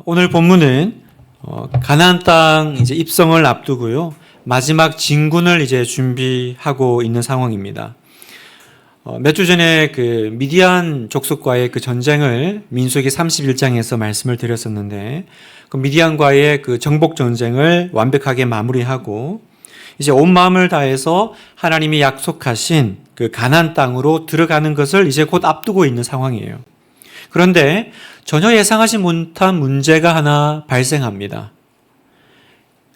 오늘 본문은 가나안 땅 이제 입성을 앞두고요. 마지막 진군을 이제 준비하고 있는 상황입니다. 몇 주 전에 그 미디안 족속과의 그 전쟁을 민수기 31장에서 말씀을 드렸었는데, 그 미디안과의 그 정복 전쟁을 완벽하게 마무리하고 이제 온 마음을 다해서 하나님이 약속하신 그 가나안 땅으로 들어가는 것을 이제 곧 앞두고 있는 상황이에요. 그런데 전혀 예상하지 못한 문제가 하나 발생합니다.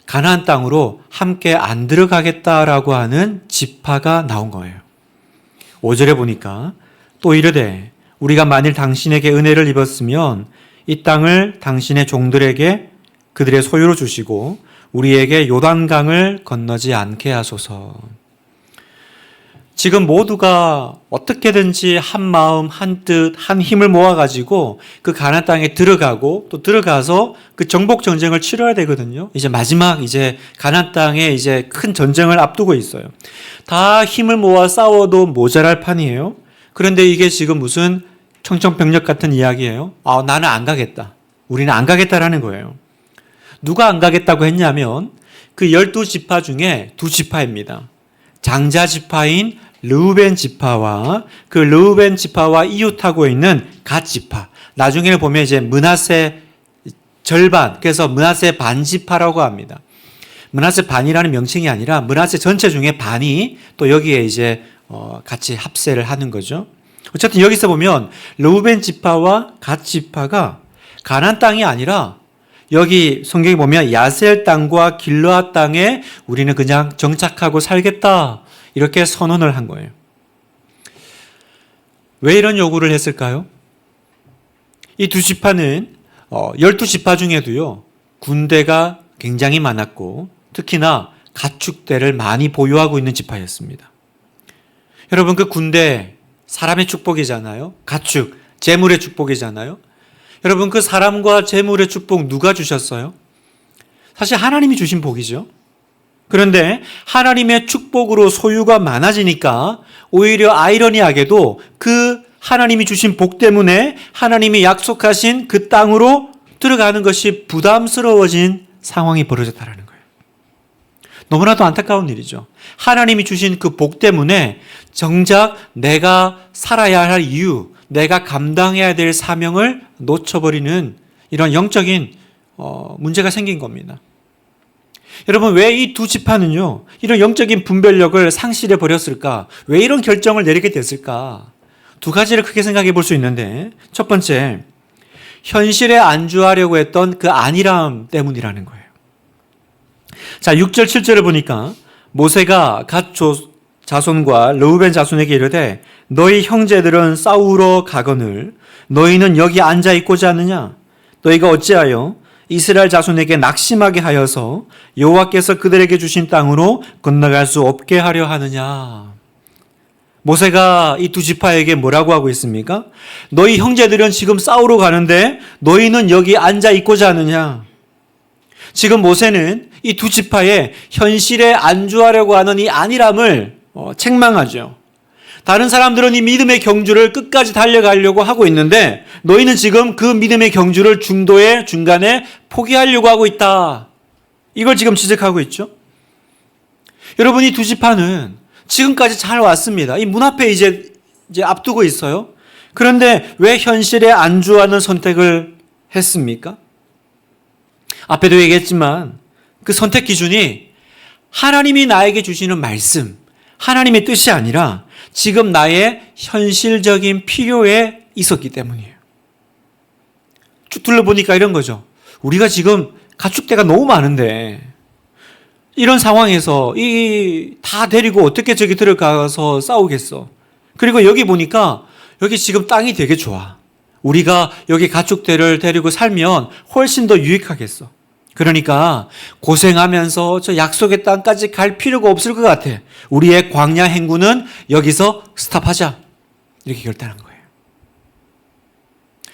가나안 땅으로 함께 안 들어가겠다라고 하는 지파가 나온 거예요. 5절에 보니까 또 이르되 우리가 만일 당신에게 은혜를 입었으면 이 땅을 당신의 종들에게 그들의 소유로 주시고 우리에게 요단강을 건너지 않게 하소서. 지금 모두가 어떻게든지 한 마음, 한 뜻, 한 힘을 모아가지고 그 가나안 땅에 들어가고 또 들어가서 그 정복 전쟁을 치러야 되거든요. 이제 마지막 이제 가나안 땅에 이제 큰 전쟁을 앞두고 있어요. 다 힘을 모아 싸워도 모자랄 판이에요. 그런데 이게 지금 무슨 청천벽력 같은 이야기예요. 나는 안 가겠다. 우리는 안 가겠다라는 거예요. 누가 안 가겠다고 했냐면 그 12지파 중에 2지파입니다. 장자 지파인 르우벤 지파와 그 르우벤 지파와 이웃하고 있는 갓 지파. 나중에는 보면 이제 므낫세 절반, 그래서 므낫세 반 지파라고 합니다. 므낫세 반이라는 명칭이 아니라 므낫세 전체 중에 반이 또 여기에 이제 같이 합세를 하는 거죠. 어쨌든 여기서 보면 르우벤 지파와 갓 지파가 가나안 땅이 아니라 여기 성경에 보면 야셀 땅과 길르앗 땅에 우리는 그냥 정착하고 살겠다, 이렇게 선언을 한 거예요. 왜 이런 요구를 했을까요? 이 2지파는 12지파 중에도요, 군대가 굉장히 많았고 특히나 가축대를 많이 보유하고 있는 지파였습니다. 여러분, 그 군대 사람의 축복이잖아요. 가축, 재물의 축복이잖아요. 여러분, 그 사람과 재물의 축복 누가 주셨어요? 사실 하나님이 주신 복이죠. 그런데 하나님의 축복으로 소유가 많아지니까 오히려 아이러니하게도 그 하나님이 주신 복 때문에 하나님이 약속하신 그 땅으로 들어가는 것이 부담스러워진 상황이 벌어졌다는 거예요. 너무나도 안타까운 일이죠. 하나님이 주신 그 복 때문에 정작 내가 살아야 할 이유, 내가 감당해야 될 사명을 놓쳐버리는 이런 영적인 문제가 생긴 겁니다. 여러분, 왜 이 2지파는요, 이런 영적인 분별력을 상실해 버렸을까? 왜 이런 결정을 내리게 됐을까? 2가지를 크게 생각해 볼 수 있는데, 첫 번째, 현실에 안주하려고 했던 그 안일함 때문이라는 거예요. 자, 6절, 7절을 보니까 모세가 갓 자손과 르우벤 자손에게 이르되 너희 형제들은 싸우러 가거늘 너희는 여기 앉아 있고자 하느냐? 너희가 어찌하여 이스라엘 자손에게 낙심하게 하여서 여호와께서 그들에게 주신 땅으로 건너갈 수 없게 하려 하느냐? 모세가 이 2지파에게 뭐라고 하고 있습니까? 너희 형제들은 지금 싸우러 가는데 너희는 여기 앉아 있고자 하느냐? 지금 모세는 이 2지파의 현실에 안주하려고 하는 이 안일함을 책망하죠. 다른 사람들은 이 믿음의 경주를 끝까지 달려가려고 하고 있는데 너희는 지금 그 믿음의 경주를 중도에 중간에 포기하려고 하고 있다. 이걸 지금 지적하고 있죠. 여러분, 이 2지파는 지금까지 잘 왔습니다. 이 문 앞에 이제 앞두고 있어요. 그런데 왜 현실에 안주하는 선택을 했습니까? 앞에도 얘기했지만 그 선택 기준이 하나님이 나에게 주시는 말씀, 하나님의 뜻이 아니라 지금 나의 현실적인 필요에 있었기 때문이에요. 쭉 둘러보니까 이런 거죠. 우리가 지금 가축대가 너무 많은데 이런 상황에서 다 데리고 어떻게 저기 들어가서 싸우겠어. 그리고 여기 보니까 여기 지금 땅이 되게 좋아. 우리가 여기 가축대를 데리고 살면 훨씬 더 유익하겠어. 그러니까 고생하면서 저 약속의 땅까지 갈 필요가 없을 것 같아. 우리의 광야 행군은 여기서 스탑하자. 이렇게 결단한 거예요.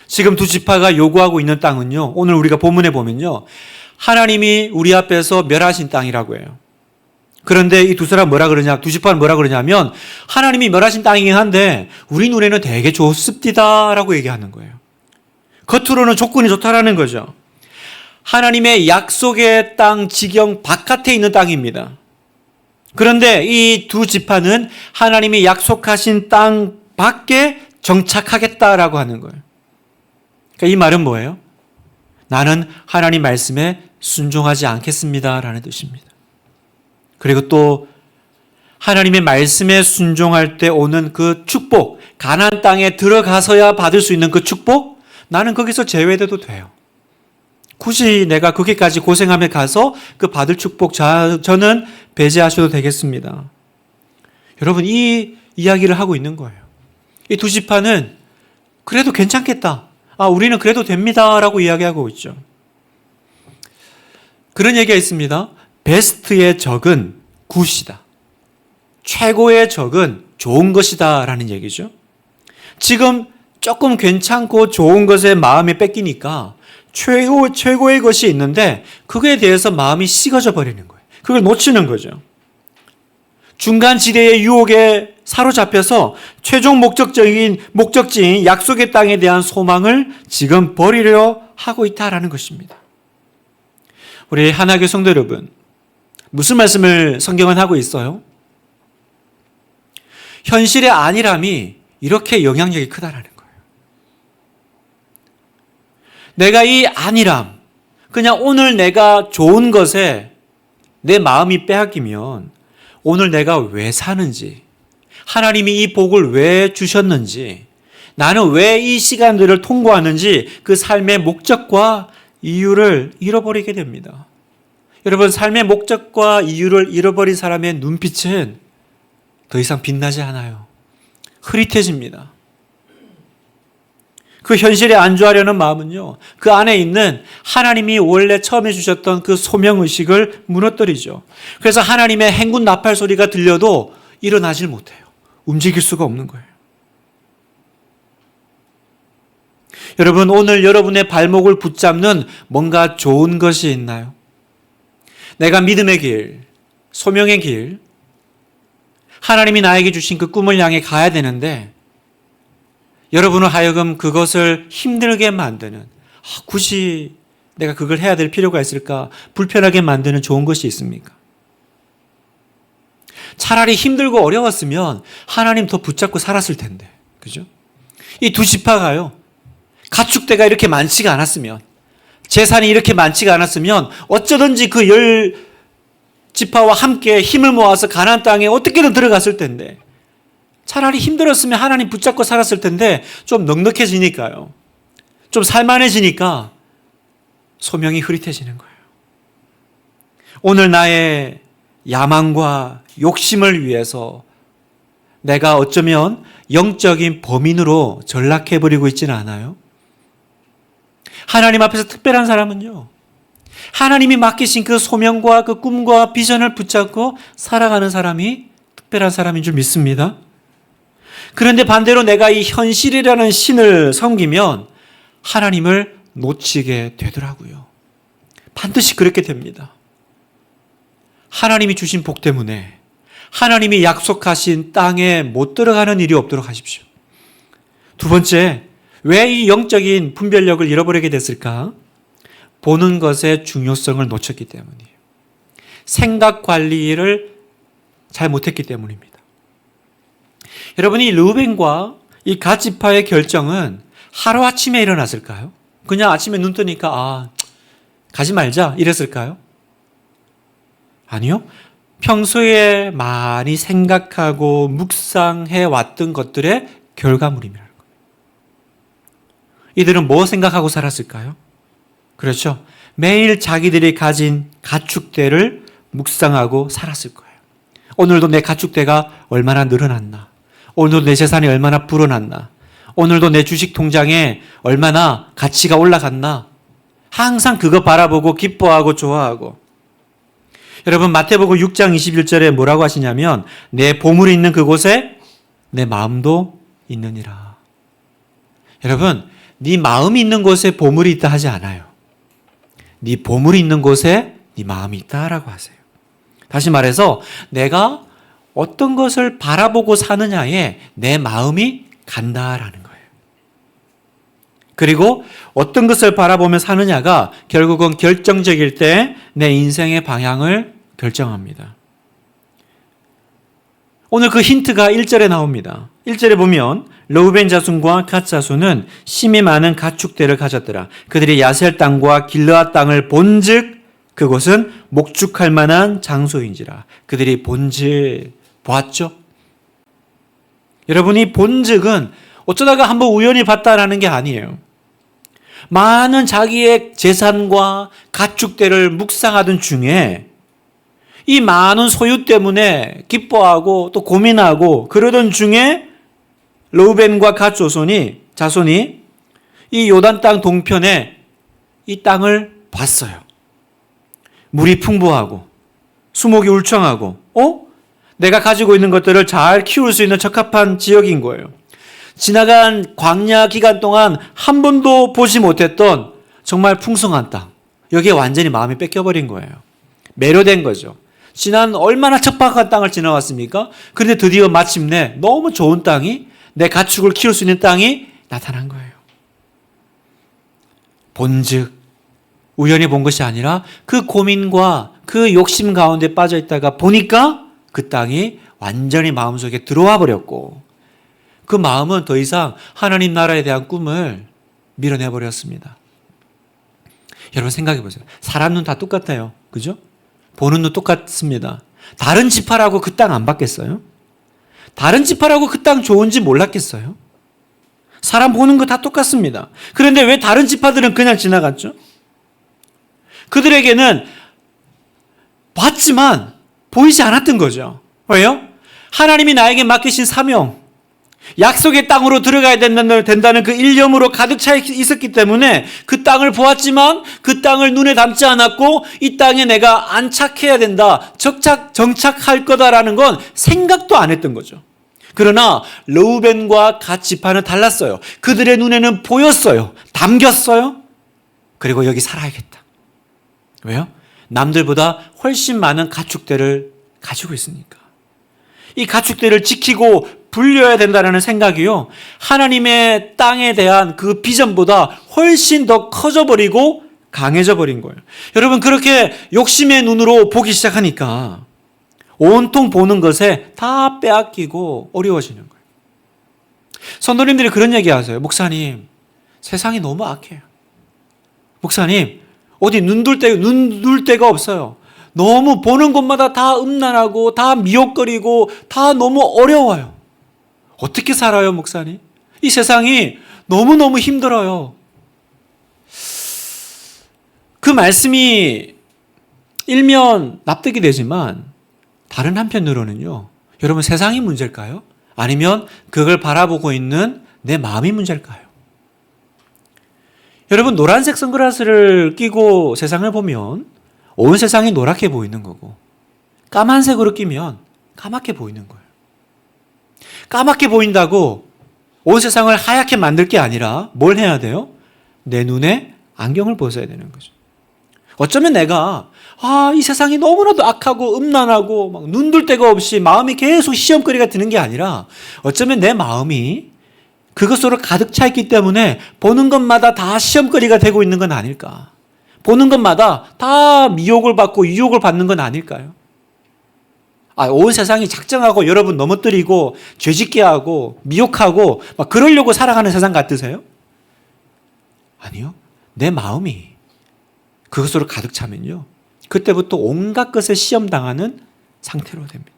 지금 2지파가 요구하고 있는 땅은요, 오늘 우리가 본문에 보면요, 하나님이 우리 앞에서 멸하신 땅이라고 해요. 그런데 이 2사람 뭐라 그러냐, 2지파는 뭐라 그러냐면 하나님이 멸하신 땅이긴 한데 우리 눈에는 되게 좋습디다 라고 얘기하는 거예요. 겉으로는 조건이 좋다라는 거죠. 하나님의 약속의 땅 지경 바깥에 있는 땅입니다. 그런데 이 두 지파는 하나님이 약속하신 땅 밖에 정착하겠다라고 하는 거예요. 그러니까 이 말은 뭐예요? 나는 하나님 말씀에 순종하지 않겠습니다라는 뜻입니다. 그리고 또 하나님의 말씀에 순종할 때 오는 그 축복, 가나안 땅에 들어가서야 받을 수 있는 그 축복, 나는 거기서 제외돼도 돼요. 굳이 내가 거기까지 고생하며 가서 그 받을 축복 저는 배제하셔도 되겠습니다. 여러분, 이 이야기를 하고 있는 거예요. 이 두 지파는 그래도 괜찮겠다. 우리는 그래도 됩니다. 라고 이야기하고 있죠. 그런 얘기가 있습니다. 베스트의 적은 굿이다. 최고의 적은 좋은 것이다. 라는 얘기죠. 지금 조금 괜찮고 좋은 것에 마음이 뺏기니까 최고의 것이 있는데 그거에 대해서 마음이 식어져 버리는 거예요. 그걸 놓치는 거죠. 중간 지대의 유혹에 사로잡혀서 최종 목적지인 약속의 땅에 대한 소망을 지금 버리려 하고 있다라는 것입니다. 우리 하나교회 성도 여러분, 무슨 말씀을 성경은 하고 있어요? 현실의 안일함이 이렇게 영향력이 크다라는 거예요. 내가 이 안일함, 그냥 오늘 내가 좋은 것에 내 마음이 빼앗기면 오늘 내가 왜 사는지, 하나님이 이 복을 왜 주셨는지, 나는 왜 이 시간들을 통과하는지 그 삶의 목적과 이유를 잃어버리게 됩니다. 여러분, 삶의 목적과 이유를 잃어버린 사람의 눈빛은 더 이상 빛나지 않아요. 흐릿해집니다. 그 현실에 안주하려는 마음은요, 그 안에 있는 하나님이 원래 처음에 주셨던 그 소명의식을 무너뜨리죠. 그래서 하나님의 행군 나팔 소리가 들려도 일어나질 못해요. 움직일 수가 없는 거예요. 여러분, 오늘 여러분의 발목을 붙잡는 뭔가 좋은 것이 있나요? 내가 믿음의 길, 소명의 길, 하나님이 나에게 주신 그 꿈을 향해 가야 되는데 여러분을 하여금 그것을 힘들게 만드는, 굳이 내가 그걸 해야 될 필요가 있을까? 불편하게 만드는 좋은 것이 있습니까? 차라리 힘들고 어려웠으면 하나님 더 붙잡고 살았을 텐데. 그죠? 이 두 지파가요, 가축대가 이렇게 많지가 않았으면, 재산이 이렇게 많지가 않았으면 어쩌든지 그 10지파와 함께 힘을 모아서 가나안 땅에 어떻게든 들어갔을 텐데, 차라리 힘들었으면 하나님 붙잡고 살았을 텐데 좀 넉넉해지니까요, 좀 살만해지니까 소명이 흐릿해지는 거예요. 오늘 나의 야망과 욕심을 위해서 내가 어쩌면 영적인 범인으로 전락해버리고 있지는 않아요? 하나님 앞에서 특별한 사람은요, 하나님이 맡기신 그 소명과 그 꿈과 비전을 붙잡고 살아가는 사람이 특별한 사람인 줄 믿습니다. 그런데 반대로 내가 이 현실이라는 신을 섬기면 하나님을 놓치게 되더라고요. 반드시 그렇게 됩니다. 하나님이 주신 복 때문에 하나님이 약속하신 땅에 못 들어가는 일이 없도록 하십시오. 두 번째, 왜 이 영적인 분별력을 잃어버리게 됐을까? 보는 것의 중요성을 놓쳤기 때문이에요. 생각 관리를 잘 못했기 때문입니다. 여러분이 르우벤과 이 갓 지파의 결정은 하루아침에 일어났을까요? 그냥 아침에 눈 뜨니까 가지 말자 이랬을까요? 아니요. 평소에 많이 생각하고 묵상해 왔던 것들의 결과물입니다. 이들은 뭐 생각하고 살았을까요? 그렇죠. 매일 자기들이 가진 가축대를 묵상하고 살았을 거예요. 오늘도 내 가축대가 얼마나 늘어났나? 오늘도 내 재산이 얼마나 불어났나? 오늘도 내 주식 통장에 얼마나 가치가 올라갔나? 항상 그거 바라보고 기뻐하고 좋아하고. 여러분, 마태복음 6장 21절에 뭐라고 하시냐면 내 보물이 있는 그곳에 내 마음도 있느니라. 여러분, 네 마음이 있는 곳에 보물이 있다 하지 않아요. 네 보물이 있는 곳에 네 마음이 있다라고 하세요. 다시 말해서 내가 어떤 것을 바라보고 사느냐에 내 마음이 간다라는 거예요. 그리고 어떤 것을 바라보며 사느냐가 결국은 결정적일 때 내 인생의 방향을 결정합니다. 오늘 그 힌트가 1절에 나옵니다. 1절에 보면 르우벤 자손과 갓 자손은 심이 많은 가축대를 가졌더라. 그들이 야셀 땅과 길르앗 땅을 본즉 그곳은 목축할 만한 장소인지라. 그들이 본즉 보았죠? 여러분이 본즉은 어쩌다가 한번 우연히 봤다라는 게 아니에요. 많은 자기의 재산과 가축대를 묵상하던 중에 이 많은 소유 때문에 기뻐하고 또 고민하고 그러던 중에 르우벤과 갓 자손이 이 요단 땅 동편에 이 땅을 봤어요. 물이 풍부하고 수목이 울창하고 내가 가지고 있는 것들을 잘 키울 수 있는 적합한 지역인 거예요. 지나간 광야 기간 동안 한 번도 보지 못했던 정말 풍성한 땅. 여기에 완전히 마음이 뺏겨버린 거예요. 매료된 거죠. 지난 얼마나 척박한 땅을 지나왔습니까? 그런데 드디어 마침내 너무 좋은 땅이, 내 가축을 키울 수 있는 땅이 나타난 거예요. 본즉 우연히 본 것이 아니라 그 고민과 그 욕심 가운데 빠져 있다가 보니까 그 땅이 완전히 마음속에 들어와 버렸고 그 마음은 더 이상 하나님 나라에 대한 꿈을 밀어내버렸습니다. 여러분 생각해 보세요. 사람 눈 다 똑같아요. 그죠? 보는 눈 똑같습니다. 다른 지파라고 그 땅 안 받겠어요? 다른 지파라고 그 땅 좋은지 몰랐겠어요? 사람 보는 거 다 똑같습니다. 그런데 왜 다른 지파들은 그냥 지나갔죠? 그들에게는 봤지만 보이지 않았던 거죠. 왜요? 하나님이 나에게 맡기신 사명, 약속의 땅으로 들어가야 된다는 그 일념으로 가득 차 있었기 때문에 그 땅을 보았지만 그 땅을 눈에 담지 않았고 이 땅에 내가 안착해야 된다, 정착할 거다라는 건 생각도 안 했던 거죠. 그러나 르우벤과 갓 지파는 달랐어요. 그들의 눈에는 보였어요. 담겼어요. 그리고 여기 살아야겠다. 왜요? 남들보다 훨씬 많은 가축대를 가지고 있으니까. 이 가축대를 지키고 불려야 된다는 생각이요, 하나님의 땅에 대한 그 비전보다 훨씬 더 커져버리고 강해져 버린 거예요. 여러분, 그렇게 욕심의 눈으로 보기 시작하니까 온통 보는 것에 다 빼앗기고 어려워지는 거예요. 성도님들이 그런 얘기 하세요. 목사님, 세상이 너무 악해요. 목사님, 어디 눈 둘 데가 없어요. 너무 보는 곳마다 다 음란하고 다 미혹거리고 다 너무 어려워요. 어떻게 살아요, 목사님? 이 세상이 너무너무 힘들어요. 그 말씀이 일면 납득이 되지만 다른 한편으로는요, 여러분 세상이 문제일까요? 아니면 그걸 바라보고 있는 내 마음이 문제일까요? 여러분, 노란색 선글라스를 끼고 세상을 보면 온 세상이 노랗게 보이는 거고, 까만색으로 끼면 까맣게 보이는 거예요. 까맣게 보인다고 온 세상을 하얗게 만들 게 아니라 뭘 해야 돼요? 내 눈에 안경을 벗어야 되는 거죠. 어쩌면 내가 이 세상이 너무나도 악하고 음란하고 막 눈둘 데가 없이 마음이 계속 시험거리가 드는 게 아니라 어쩌면 내 마음이 그것으로 가득 차 있기 때문에 보는 것마다 다 시험거리가 되고 있는 건 아닐까? 보는 것마다 다 미혹을 받고 유혹을 받는 건 아닐까요? 온 세상이 작정하고 여러분 넘어뜨리고 죄짓게 하고 미혹하고 막 그러려고 살아가는 세상 같으세요? 아니요. 내 마음이 그것으로 가득 차면요, 그때부터 온갖 것에 시험당하는 상태로 됩니다.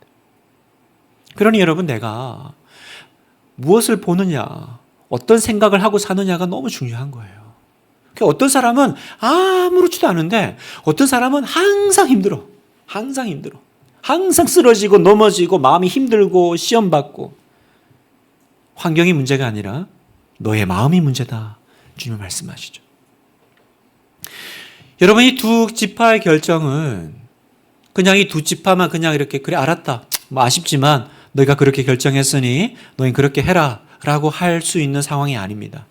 그러니 여러분, 내가 무엇을 보느냐, 어떤 생각을 하고 사느냐가 너무 중요한 거예요. 어떤 사람은 아무렇지도 않은데 어떤 사람은 항상 힘들어. 항상 쓰러지고 넘어지고 마음이 힘들고 시험받고. 환경이 문제가 아니라 너의 마음이 문제다, 주님 말씀하시죠. 여러분, 이 두 지파의 결정은 그냥 이 두 지파만 그냥 이렇게 그래 알았다, 뭐 아쉽지만 너희가 그렇게 결정했으니 너희는 그렇게 해라 라고 할 수 있는 상황이 아닙니다.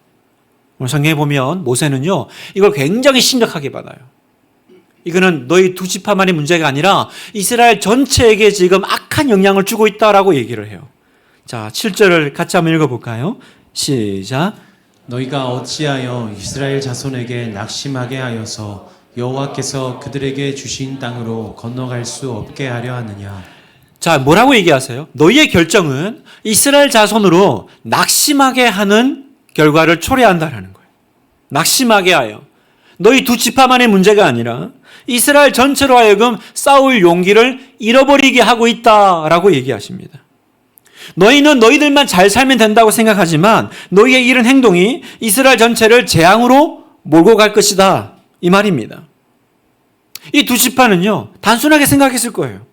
오늘 성경에 보면 모세는요, 이걸 굉장히 심각하게 받아요. 이거는 너희 두 지파만의 문제가 아니라 이스라엘 전체에게 지금 악한 영향을 주고 있다라고 얘기를 해요. 자, 7절을 같이 한번 읽어볼까요? 시작. 너희가 어찌하여 이스라엘 자손에게 낙심하게 하여서 여호와께서 그들에게 주신 땅으로 건너갈 수 없게 하려 하느냐. 자, 뭐라고 얘기하세요? 너희의 결정은 이스라엘 자손으로 낙심하게 하는 결과를 초래한다라는 거예요. 낙심하게 하여. 너희 두 지파만의 문제가 아니라 이스라엘 전체로 하여금 싸울 용기를 잃어버리게 하고 있다라고 얘기하십니다. 너희는 너희들만 잘 살면 된다고 생각하지만 너희의 이런 행동이 이스라엘 전체를 재앙으로 몰고 갈 것이다. 이 말입니다. 이 두 지파는요, 단순하게 생각했을 거예요.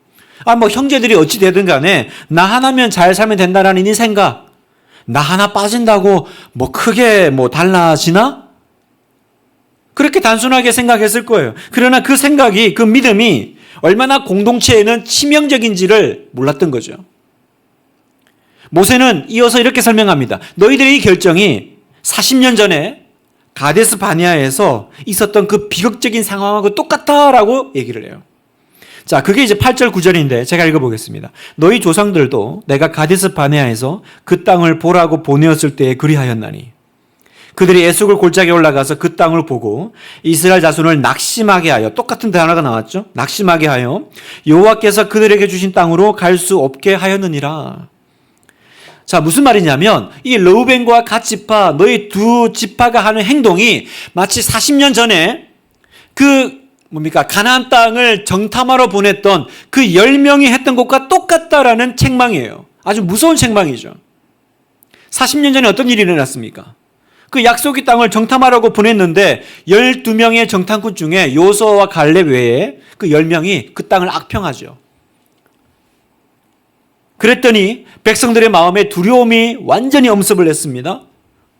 뭐 형제들이 어찌 되든 간에 나 하나면 잘 살면 된다라는 이 생각, 나 하나 빠진다고 뭐 크게 뭐 달라지나? 그렇게 단순하게 생각했을 거예요. 그러나 그 생각이, 그 믿음이 얼마나 공동체에는 치명적인지를 몰랐던 거죠. 모세는 이어서 이렇게 설명합니다. 너희들의 이 결정이 40년 전에 가데스 바네아에서 있었던 그 비극적인 상황하고 똑같다라고 얘기를 해요. 자, 그게 이제 8절 9절인데 제가 읽어보겠습니다. 너희 조상들도 내가 가데스 바네아에서 그 땅을 보라고 보내었을 때에 그리하였나니 그들이 에숙을 골짜기에 올라가서 그 땅을 보고 이스라엘 자손을 낙심하게 하여, 똑같은 단어가 나왔죠. 낙심하게 하여 여호와께서 그들에게 주신 땅으로 갈 수 없게 하였느니라. 자, 무슨 말이냐면 이 르우벤과 갓 지파, 너희 두 지파가 하는 행동이 마치 40년 전에 가나안 땅을 정탐하러 보냈던 그 10명이 했던 것과 똑같다라는 책망이에요. 아주 무서운 책망이죠. 40년 전에 어떤 일이 일어났습니까? 그 약속의 땅을 정탐하라고 보냈는데 12명의 정탐꾼 중에 요수아와 갈렙 외에 그 10명이 그 땅을 악평하죠. 그랬더니 백성들의 마음에 두려움이 완전히 엄습을 했습니다.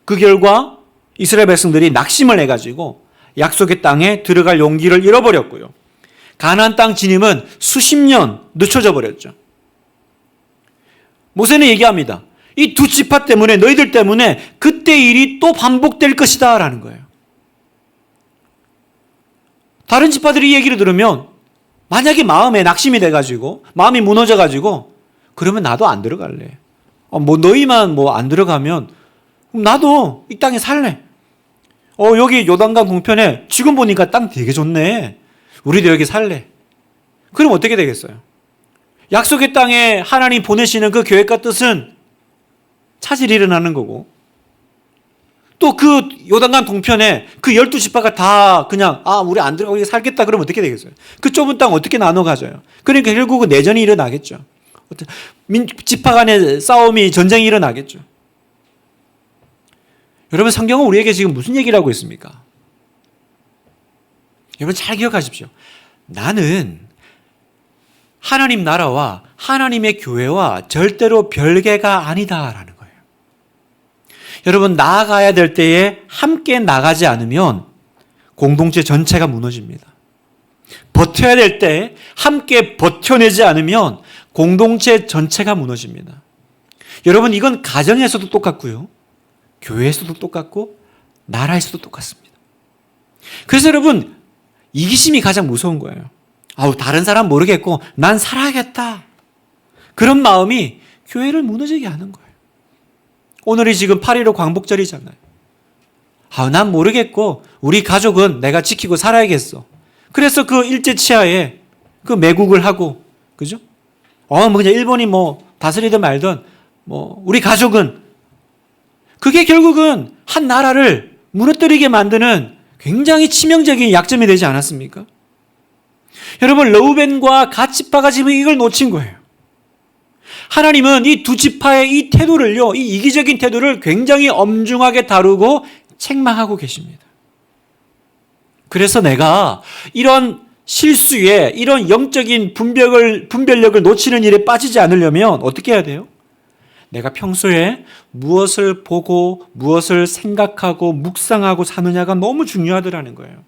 그 결과 이스라엘 백성들이 낙심을 해가지고 약속의 땅에 들어갈 용기를 잃어버렸고요. 가나안 땅 진입은 수십 년 늦춰져 버렸죠. 모세는 얘기합니다. 이 두 지파 때문에, 너희들 때문에 그때 일이 또 반복될 것이다 라는 거예요. 다른 지파들이 이 얘기를 들으면 만약에 마음에 낙심이 돼가지고 마음이 무너져가지고 그러면 나도 안 들어갈래. 뭐 너희만 뭐 안 들어가면 그럼 나도 이 땅에 살래. 여기 요단강 동편에 지금 보니까 땅 되게 좋네. 우리도 여기 살래. 그럼 어떻게 되겠어요? 약속의 땅에 하나님 보내시는 그 계획과 뜻은 차질이 일어나는 거고, 또 그 요단강 동편에 그 12지파가 다 그냥 우리 안 들어가고 여기 살겠다 그러면 어떻게 되겠어요? 그 좁은 땅 어떻게 나눠 가져요? 그러니까 결국은 내전이 일어나겠죠. 지파 간의 싸움이, 전쟁이 일어나겠죠. 여러분, 성경은 우리에게 지금 무슨 얘기를 하고 있습니까? 여러분 잘 기억하십시오. 나는 하나님 나라와 하나님의 교회와 절대로 별개가 아니다라는 거예요. 여러분, 나아가야 될 때에 함께 나가지 않으면 공동체 전체가 무너집니다. 버텨야 될 때 함께 버텨내지 않으면 공동체 전체가 무너집니다. 여러분, 이건 가정에서도 똑같고요. 교회에서도 똑같고 나라에서도 똑같습니다. 그래서 여러분, 이기심이 가장 무서운 거예요. 다른 사람 모르겠고 난 살아야겠다. 그런 마음이 교회를 무너지게 하는 거예요. 오늘이 지금 8.15 광복절이잖아요. 난 모르겠고 우리 가족은 내가 지키고 살아야겠어. 그래서 그 일제 치하에 그 매국을 하고, 그죠? 그냥 일본이 다스리든 말든 우리 가족은, 그게 결국은 한 나라를 무너뜨리게 만드는 굉장히 치명적인 약점이 되지 않았습니까? 여러분, 르우벤과 갓 지파가 지금 이걸 놓친 거예요. 하나님은 이 두 지파의 이 태도를요, 이 이기적인 태도를 굉장히 엄중하게 다루고 책망하고 계십니다. 그래서 내가 이런 실수에, 이런 영적인 분별력을 놓치는 일에 빠지지 않으려면 어떻게 해야 돼요? 내가 평소에 무엇을 보고 무엇을 생각하고 묵상하고 사느냐가 너무 중요하더라는 거예요.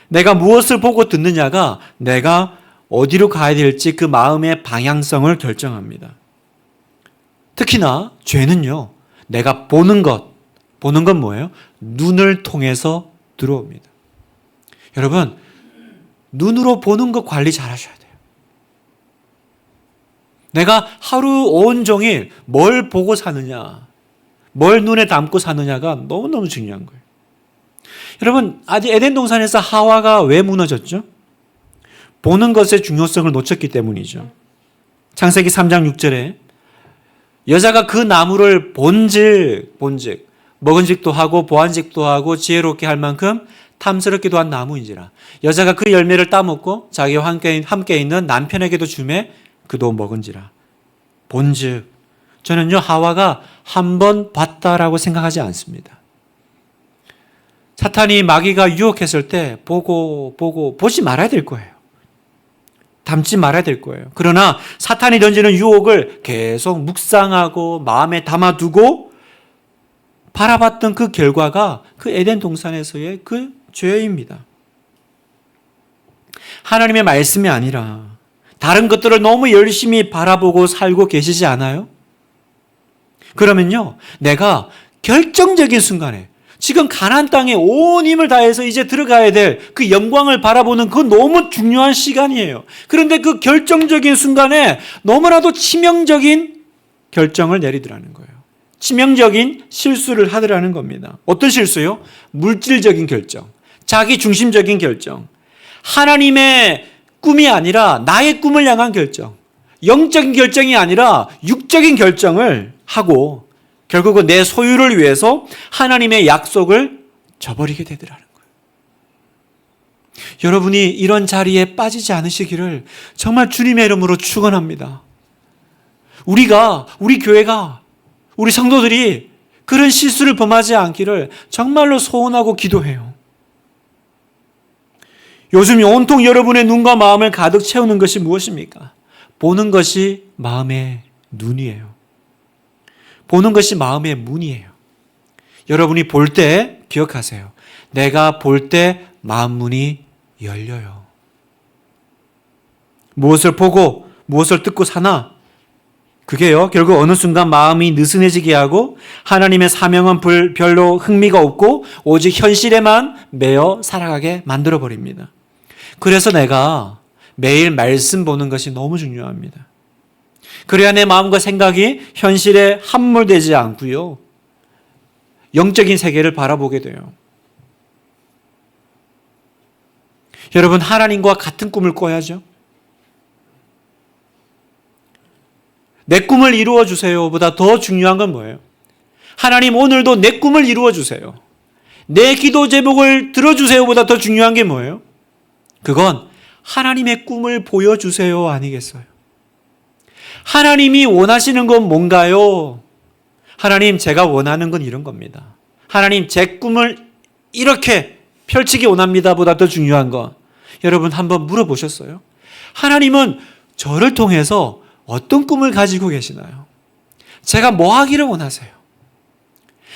내가 무엇을 보고 듣느냐가 내가 어디로 가야 될지 그 마음의 방향성을 결정합니다. 특히나 죄는요, 내가 보는 건 뭐예요? 눈을 통해서 들어옵니다. 여러분, 눈으로 보는 것 관리 잘 하셔야 돼요. 내가 하루 온종일 뭘 보고 사느냐, 뭘 눈에 담고 사느냐가 너무너무 중요한 거예요. 여러분, 아직 에덴 동산에서 하와가 왜 무너졌죠? 보는 것의 중요성을 놓쳤기 때문이죠. 창세기 3장 6절에 여자가 그 나무를 본즉 먹은직도 하고 보안직도 하고 지혜롭게 할 만큼 탐스럽기도 한 나무인지라. 여자가 그 열매를 따먹고 자기와 함께 있는 남편에게도 주매 그도 먹은지라. 본즉, 저는요 하와가 한 번 봤다라고 생각하지 않습니다. 사탄이 마귀가 유혹했을 때 보지 말아야 될 거예요. 담지 말아야 될 거예요. 그러나 사탄이 던지는 유혹을 계속 묵상하고 마음에 담아두고 바라봤던 그 결과가 그 에덴 동산에서의 그 죄입니다. 하나님의 말씀이 아니라 다른 것들을 너무 열심히 바라보고 살고 계시지 않아요? 그러면요, 내가 결정적인 순간에 지금 가나안 땅에 온 힘을 다해서 이제 들어가야 될 그 영광을 바라보는 그 너무 중요한 시간이에요. 그런데 그 결정적인 순간에 너무나도 치명적인 결정을 내리더라는 거예요. 치명적인 실수를 하더라는 겁니다. 어떤 실수요? 물질적인 결정, 자기 중심적인 결정, 하나님의 꿈이 아니라 나의 꿈을 향한 결정, 영적인 결정이 아니라 육적인 결정을 하고 결국은 내 소유를 위해서 하나님의 약속을 저버리게 되더라는 거예요. 여러분이 이런 자리에 빠지지 않으시기를 정말 주님의 이름으로 축원합니다. 우리 교회가, 우리 성도들이 그런 실수를 범하지 않기를 정말로 소원하고 기도해요. 요즘 온통 여러분의 눈과 마음을 가득 채우는 것이 무엇입니까? 보는 것이 마음의 눈이에요. 보는 것이 마음의 문이에요. 여러분이 볼 때 기억하세요. 내가 볼 때 마음 문이 열려요. 무엇을 보고 무엇을 듣고 사나? 그게요, 결국 어느 순간 마음이 느슨해지게 하고 하나님의 사명은 별로 흥미가 없고 오직 현실에만 매여 살아가게 만들어버립니다. 그래서 내가 매일 말씀 보는 것이 너무 중요합니다. 그래야 내 마음과 생각이 현실에 함몰되지 않고요, 영적인 세계를 바라보게 돼요. 여러분, 하나님과 같은 꿈을 꿔야죠. 내 꿈을 이루어 주세요 보다 더 중요한 건 뭐예요? 하나님, 오늘도 내 꿈을 이루어 주세요. 내 기도 제목을 들어주세요 보다 더 중요한 게 뭐예요? 그건 하나님의 꿈을 보여주세요 아니겠어요? 하나님이 원하시는 건 뭔가요? 하나님, 제가 원하는 건 이런 겁니다. 하나님, 제 꿈을 이렇게 펼치기 원합니다 보다 더 중요한 건, 여러분 한번 물어보셨어요? 하나님은 저를 통해서 어떤 꿈을 가지고 계시나요? 제가 뭐 하기를 원하세요?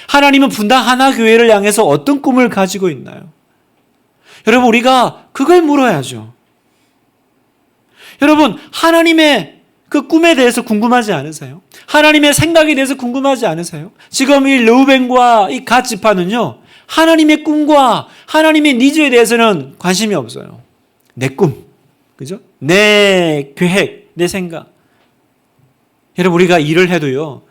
하나님은 분당 하나교회를 향해서 어떤 꿈을 가지고 있나요? 여러분, 우리가 그걸 물어야죠. 여러분, 하나님의 그 꿈에 대해서 궁금하지 않으세요? 하나님의 생각에 대해서 궁금하지 않으세요? 지금 이 르우벤과 이 갓 지파는요, 하나님의 꿈과 하나님의 니즈에 대해서는 관심이 없어요. 내 꿈, 그죠? 내 계획, 내 생각. 여러분, 우리가 일을 해도요,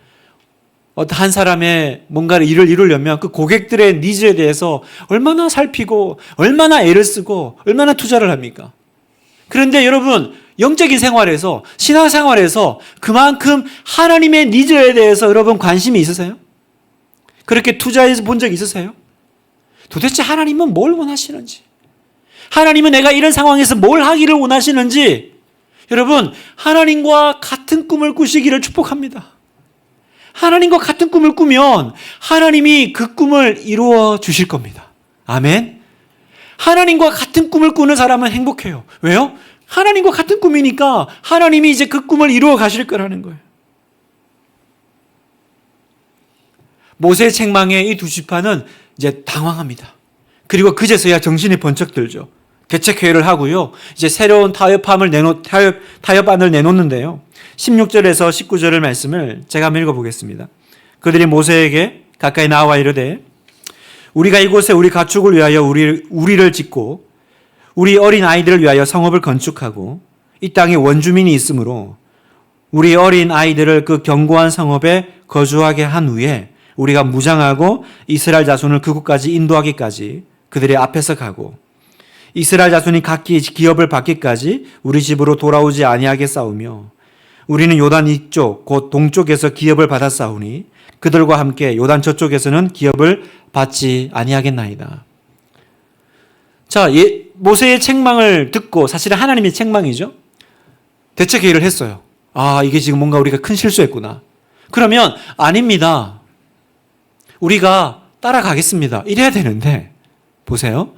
어떤 한 사람의 뭔가를 일을 이루려면 그 고객들의 니즈에 대해서 얼마나 살피고 얼마나 애를 쓰고 얼마나 투자를 합니까? 그런데 여러분, 영적인 생활에서, 신앙생활에서 그만큼 하나님의 니즈에 대해서 여러분 관심이 있으세요? 그렇게 투자해서 본 적 있으세요? 도대체 하나님은 뭘 원하시는지, 하나님은 내가 이런 상황에서 뭘 하기를 원하시는지, 여러분, 하나님과 같은 꿈을 꾸시기를 축복합니다. 하나님과 같은 꿈을 꾸면 하나님이 그 꿈을 이루어 주실 겁니다. 아멘. 하나님과 같은 꿈을 꾸는 사람은 행복해요. 왜요? 하나님과 같은 꿈이니까 하나님이 이제 그 꿈을 이루어 가실 거라는 거예요. 모세 책망의 이 두 지파는 이제 당황합니다. 그리고 그제서야 정신이 번쩍 들죠. 대책회의를 하고요, 이제 새로운 타협안을 내놓는데요. 16절에서 19절의 말씀을 제가 한번 읽어보겠습니다. 그들이 모세에게 가까이 나와 이르되, 우리가 이곳에 우리 가축을 위하여 우리를 짓고 우리 어린 아이들을 위하여 성읍을 건축하고 이 땅에 원주민이 있으므로 우리 어린 아이들을 그 견고한 성읍에 거주하게 한 후에 우리가 무장하고 이스라엘 자손을 그곳까지 인도하기까지 그들의 앞에서 가고 이스라엘 자손이 각기 기업을 받기까지 우리 집으로 돌아오지 아니하게 싸우며 우리는 요단 이쪽 곧 동쪽에서 기업을 받아 싸우니 그들과 함께 요단 저쪽에서는 기업을 받지 아니하겠나이다. 자, 모세의 책망을 듣고 사실은 하나님의 책망이죠. 대책 회의를 했어요. 아, 이게 지금 뭔가 우리가 큰 실수했구나. 그러면 아닙니다. 우리가 따라가겠습니다. 이래야 되는데 보세요.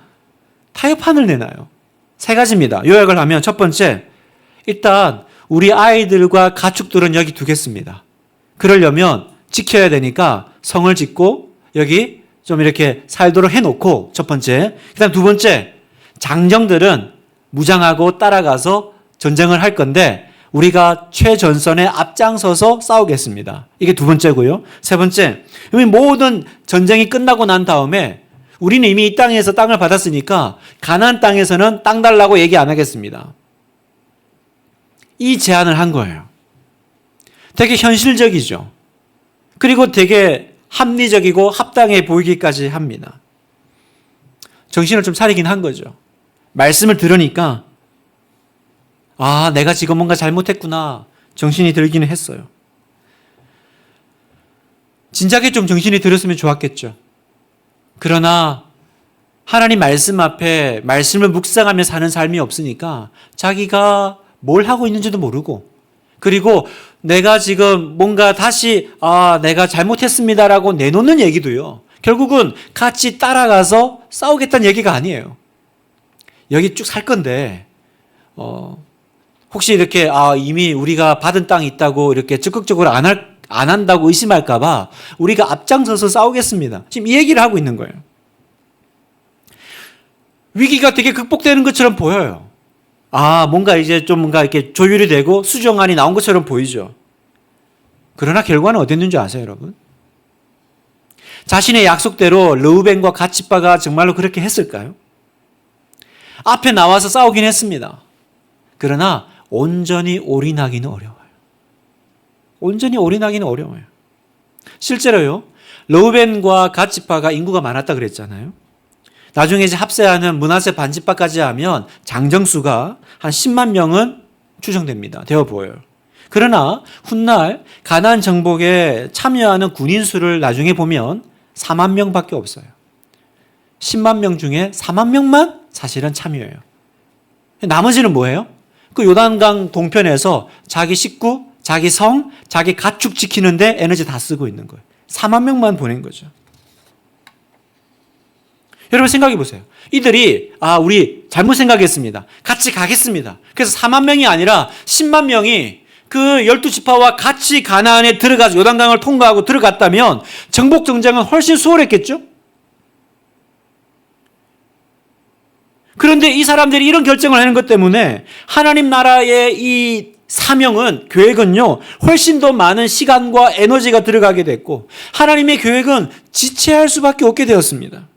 타협판을 내놔요. 세 가지입니다. 요약을 하면 첫 번째, 일단 우리 아이들과 가축들은 여기 두겠습니다. 그러려면 지켜야 되니까 성을 짓고 여기 좀 이렇게 살도록 해놓고 첫 번째. 그다음 두 번째, 장정들은 무장하고 따라가서 전쟁을 할 건데 우리가 최전선에 앞장서서 싸우겠습니다. 이게 두 번째고요. 세 번째, 모든 전쟁이 끝나고 난 다음에 우리는 이미 이 땅에서 땅을 받았으니까 가나안 땅에서는 땅 달라고 얘기 안 하겠습니다. 이 제안을 한 거예요. 되게 현실적이죠. 그리고 되게 합리적이고 합당해 보이기까지 합니다. 정신을 좀 차리긴 한 거죠. 말씀을 들으니까 아, 내가 지금 뭔가 잘못했구나 정신이 들기는 했어요. 진작에 좀 정신이 들었으면 좋았겠죠. 그러나 하나님 말씀 앞에 말씀을 묵상하며 사는 삶이 없으니까 자기가 뭘 하고 있는지도 모르고 그리고 내가 지금 뭔가 다시 내가 잘못했습니다라고 내놓는 얘기도요. 결국은 같이 따라가서 싸우겠다는 얘기가 아니에요. 여기 쭉 살 건데 혹시 이렇게 이미 우리가 받은 땅이 있다고 이렇게 적극적으로 안 한다고 의심할까 봐 우리가 앞장서서 싸우겠습니다. 지금 이 얘기를 하고 있는 거예요. 위기가 되게 극복되는 것처럼 보여요. 뭔가 이제 좀 뭔가 이렇게 조율이 되고 수정안이 나온 것처럼 보이죠. 그러나 결과는 어땠는지 아세요, 여러분? 자신의 약속대로 르우벤과 갓집바가 정말로 그렇게 했을까요? 앞에 나와서 싸우긴 했습니다. 그러나 온전히 올인하기는 어려워요. 온전히 올인하기는 어려워요. 실제로요, 르우벤과 갓집바가 인구가 많았다 그랬잖아요. 나중에 이제 합세하는 므낫세 반집바까지 하면 장정수가 한 10만 명은 추정됩니다. 되어 보여요. 그러나 훗날 가나안 정복에 참여하는 군인 수를 나중에 보면 4만 명밖에 없어요. 10만 명 중에 4만 명만 사실은 참여해요. 나머지는 뭐예요? 그 요단강 동편에서 자기 식구, 자기 성, 자기 가축 지키는데 에너지 다 쓰고 있는 거예요. 4만 명만 보낸 거죠. 여러분 생각해 보세요. 이들이 우리 잘못 생각했습니다. 같이 가겠습니다. 그래서 4만 명이 아니라 10만 명이 그 12지파와 같이 가나안에 들어가서 요단강을 통과하고 들어갔다면 정복 전쟁은 훨씬 수월했겠죠? 그런데 이 사람들이 이런 결정을 하는 것 때문에 하나님 나라의 이 사명은, 계획은요, 훨씬 더 많은 시간과 에너지가 들어가게 됐고 하나님의 계획은 지체할 수밖에 없게 되었습니다.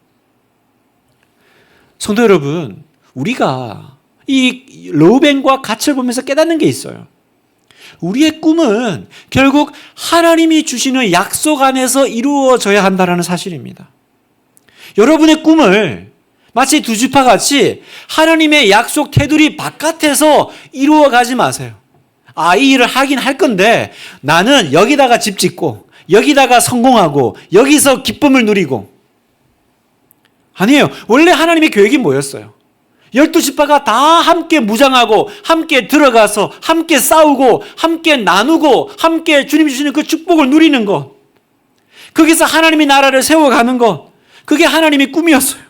성도 여러분, 우리가 이 르우벤과 갓을 보면서 깨닫는 게 있어요. 우리의 꿈은 결국 하나님이 주시는 약속 안에서 이루어져야 한다는 사실입니다. 여러분의 꿈을 마치 두 지파 같이 하나님의 약속 테두리 바깥에서 이루어가지 마세요. 이 일을 하긴 할 건데 나는 여기다가 집 짓고 여기다가 성공하고 여기서 기쁨을 누리고. 아니에요. 원래 하나님의 계획이 뭐였어요? 12지파가 다 함께 무장하고 함께 들어가서 함께 싸우고 함께 나누고 함께 주님이 주시는 그 축복을 누리는 것. 거기서 하나님의 나라를 세워가는 것. 그게 하나님의 꿈이었어요.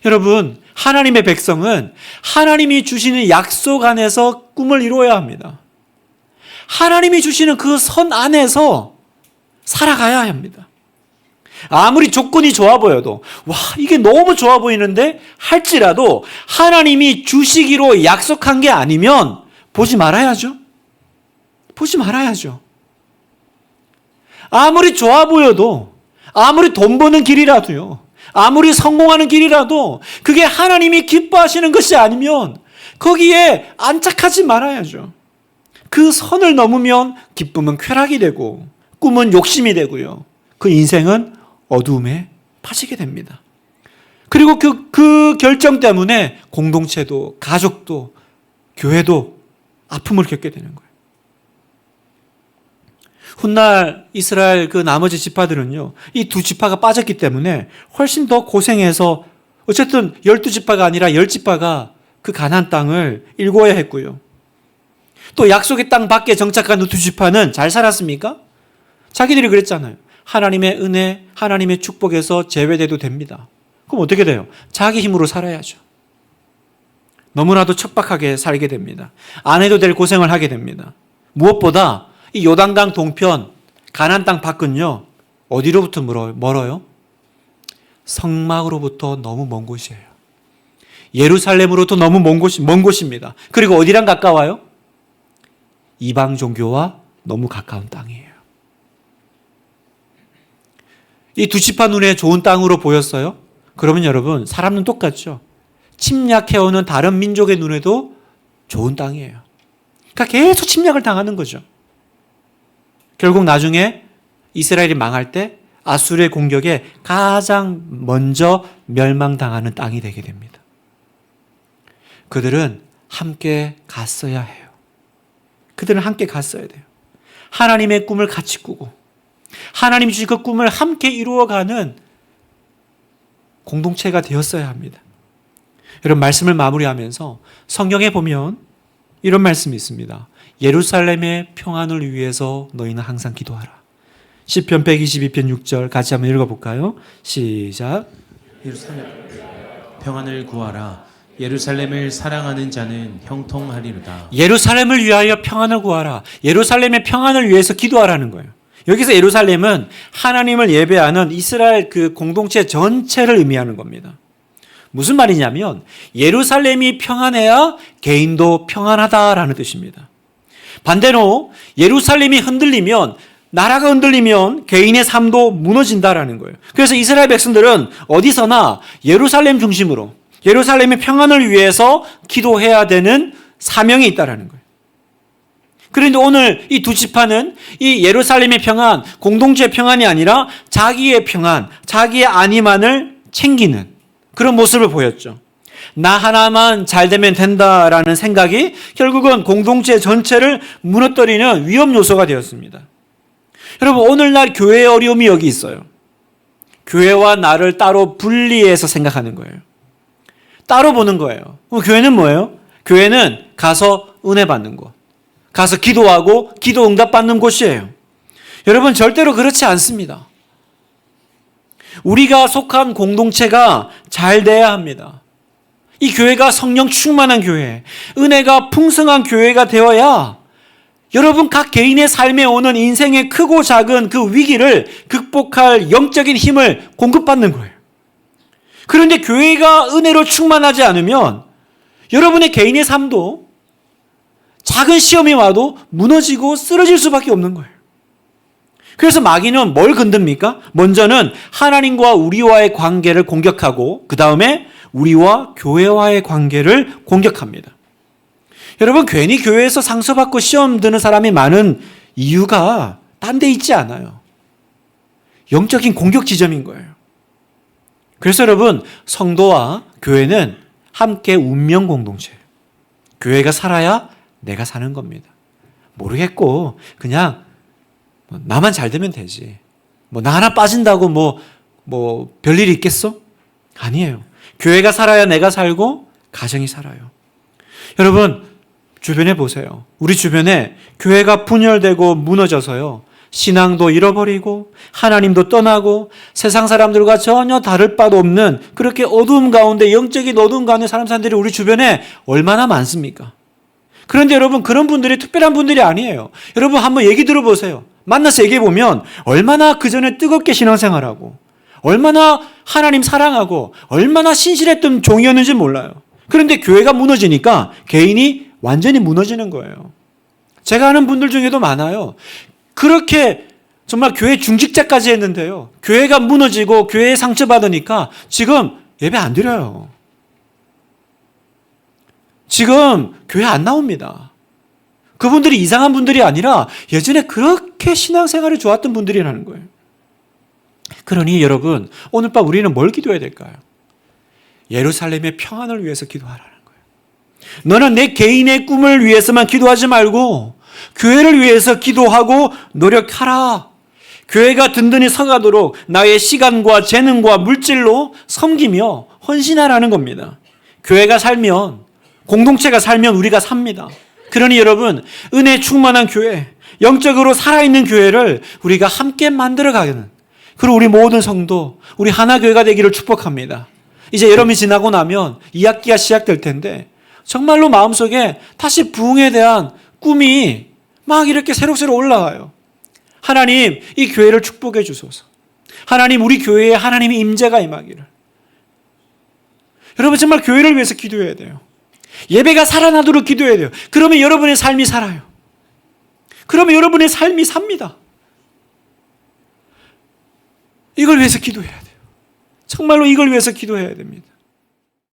여러분, 하나님의 백성은 하나님이 주시는 약속 안에서 꿈을 이루어야 합니다. 하나님이 주시는 그 선 안에서 살아가야 합니다. 아무리 조건이 좋아 보여도 이게 너무 좋아 보이는데 할지라도 하나님이 주시기로 약속한 게 아니면 보지 말아야죠. 보지 말아야죠. 아무리 좋아 보여도 아무리 돈 버는 길이라도요, 아무리 성공하는 길이라도 그게 하나님이 기뻐하시는 것이 아니면 거기에 안착하지 말아야죠. 그 선을 넘으면 기쁨은 쾌락이 되고 꿈은 욕심이 되고요. 그 인생은 어두움에 빠지게 됩니다. 그리고 그 결정 때문에 공동체도 가족도 교회도 아픔을 겪게 되는 거예요. 훗날 이스라엘 그 나머지 지파들은요, 이 두 지파가 빠졌기 때문에 훨씬 더 고생해서 어쨌든 12지파가 아니라 10지파가 그 가나안 땅을 일궈야 했고요. 또 약속의 땅 밖에 정착한 두 지파는 잘 살았습니까? 자기들이 그랬잖아요. 하나님의 은혜, 하나님의 축복에서 제외돼도 됩니다. 그럼 어떻게 돼요? 자기 힘으로 살아야죠. 너무나도 척박하게 살게 됩니다. 안 해도 될 고생을 하게 됩니다. 무엇보다 이 요단강 동편 가나안 땅 밖은요, 어디로부터 멀어요? 성막으로부터 너무 먼 곳이에요. 예루살렘으로부터 너무 먼 곳입니다. 그리고 어디랑 가까워요? 이방 종교와 너무 가까운 땅이에요. 이 두 지파 눈에 좋은 땅으로 보였어요? 그러면 여러분, 사람은 똑같죠. 침략해오는 다른 민족의 눈에도 좋은 땅이에요. 그러니까 계속 침략을 당하는 거죠. 결국 나중에 이스라엘이 망할 때 아수르의 공격에 가장 먼저 멸망당하는 땅이 되게 됩니다. 그들은 함께 갔어야 해요. 그들은 함께 갔어야 돼요. 하나님의 꿈을 같이 꾸고 하나님이 주신 그 꿈을 함께 이루어가는 공동체가 되었어야 합니다. 여러분, 말씀을 마무리하면서 성경에 보면 이런 말씀이 있습니다. 예루살렘의 평안을 위해서 너희는 항상 기도하라. 시편 122편 6절 같이 한번 읽어볼까요? 시작. 예루살렘 평안을 구하라. 예루살렘을 사랑하는 자는 형통하리로다. 예루살렘을 위하여 평안을 구하라. 예루살렘의 평안을 위해서 기도하라는 거예요. 여기서 예루살렘은 하나님을 예배하는 이스라엘 그 공동체 전체를 의미하는 겁니다. 무슨 말이냐면 예루살렘이 평안해야 개인도 평안하다라는 뜻입니다. 반대로 예루살렘이 흔들리면, 나라가 흔들리면 개인의 삶도 무너진다라는 거예요. 그래서 이스라엘 백성들은 어디서나 예루살렘 중심으로 예루살렘의 평안을 위해서 기도해야 되는 사명이 있다라는 거예요. 그런데 오늘 이 두 지파는 이 예루살렘의 평안, 공동체의 평안이 아니라 자기의 평안, 자기의 안위만을 챙기는 그런 모습을 보였죠. 나 하나만 잘 되면 된다라는 생각이 결국은 공동체 전체를 무너뜨리는 위험 요소가 되었습니다. 여러분, 오늘날 교회의 어려움이 여기 있어요. 교회와 나를 따로 분리해서 생각하는 거예요. 따로 보는 거예요. 그럼 교회는 뭐예요? 교회는 가서 은혜 받는 곳, 가서 기도하고 기도 응답 받는 곳이에요. 여러분, 절대로 그렇지 않습니다. 우리가 속한 공동체가 잘 돼야 합니다. 이 교회가 성령 충만한 교회, 은혜가 풍성한 교회가 되어야 여러분 각 개인의 삶에 오는 인생의 크고 작은 그 위기를 극복할 영적인 힘을 공급받는 거예요. 그런데 교회가 은혜로 충만하지 않으면 여러분의 개인의 삶도 작은 시험이 와도 무너지고 쓰러질 수밖에 없는 거예요. 그래서 마귀는 뭘 건듭니까? 먼저는 하나님과 우리와의 관계를 공격하고 그 다음에 우리와 교회와의 관계를 공격합니다. 여러분, 괜히 교회에서 상처받고 시험 드는 사람이 많은 이유가 딴 데 있지 않아요. 영적인 공격 지점인 거예요. 그래서 여러분, 성도와 교회는 함께 운명 공동체예요. 교회가 살아야 내가 사는 겁니다. 모르겠고 그냥 나만 잘 되면 되지. 나 하나 빠진다고 별일이 있겠어? 아니에요. 교회가 살아야 내가 살고 가정이 살아요. 여러분, 주변에 보세요. 우리 주변에 교회가 분열되고 무너져서요, 신앙도 잃어버리고 하나님도 떠나고 세상 사람들과 전혀 다를 바도 없는 그렇게 어두움 가운데, 영적인 어두움 가운데 사는 사람들이 우리 주변에 얼마나 많습니까? 그런데 여러분, 그런 분들이 특별한 분들이 아니에요. 여러분, 한번 얘기 들어보세요. 만나서 얘기해보면 얼마나 그전에 뜨겁게 신앙생활하고 얼마나 하나님 사랑하고 얼마나 신실했던 종이었는지 몰라요. 그런데 교회가 무너지니까 개인이 완전히 무너지는 거예요. 제가 아는 분들 중에도 많아요. 그렇게 정말 교회 중직자까지 했는데요, 교회가 무너지고 교회에 상처받으니까 지금 예배 안 드려요. 지금 교회 안 나옵니다. 그분들이 이상한 분들이 아니라 예전에 그렇게 신앙생활이 좋았던 분들이라는 거예요. 그러니 여러분, 오늘 밤 우리는 뭘 기도해야 될까요? 예루살렘의 평안을 위해서 기도하라는 거예요. 너는 내 개인의 꿈을 위해서만 기도하지 말고 교회를 위해서 기도하고 노력하라. 교회가 든든히 서가도록 나의 시간과 재능과 물질로 섬기며 헌신하라는 겁니다. 교회가 살면, 공동체가 살면 우리가 삽니다. 그러니 여러분, 은혜 충만한 교회, 영적으로 살아있는 교회를 우리가 함께 만들어가는, 그리고 우리 모든 성도, 우리 하나교회가 되기를 축복합니다. 이제 여름이 지나고 나면 2학기가 시작될 텐데 정말로 마음속에 다시 부흥에 대한 꿈이 막 이렇게 새록새록 올라와요. 하나님, 이 교회를 축복해 주소서. 하나님, 우리 교회에 하나님의 임재가 임하기를. 여러분, 정말 교회를 위해서 기도해야 돼요. 예배가 살아나도록 기도해야 돼요. 그러면 여러분의 삶이 살아요. 그러면 여러분의 삶이 삽니다. 이걸 위해서 기도해야 돼요. 정말로 이걸 위해서 기도해야 됩니다.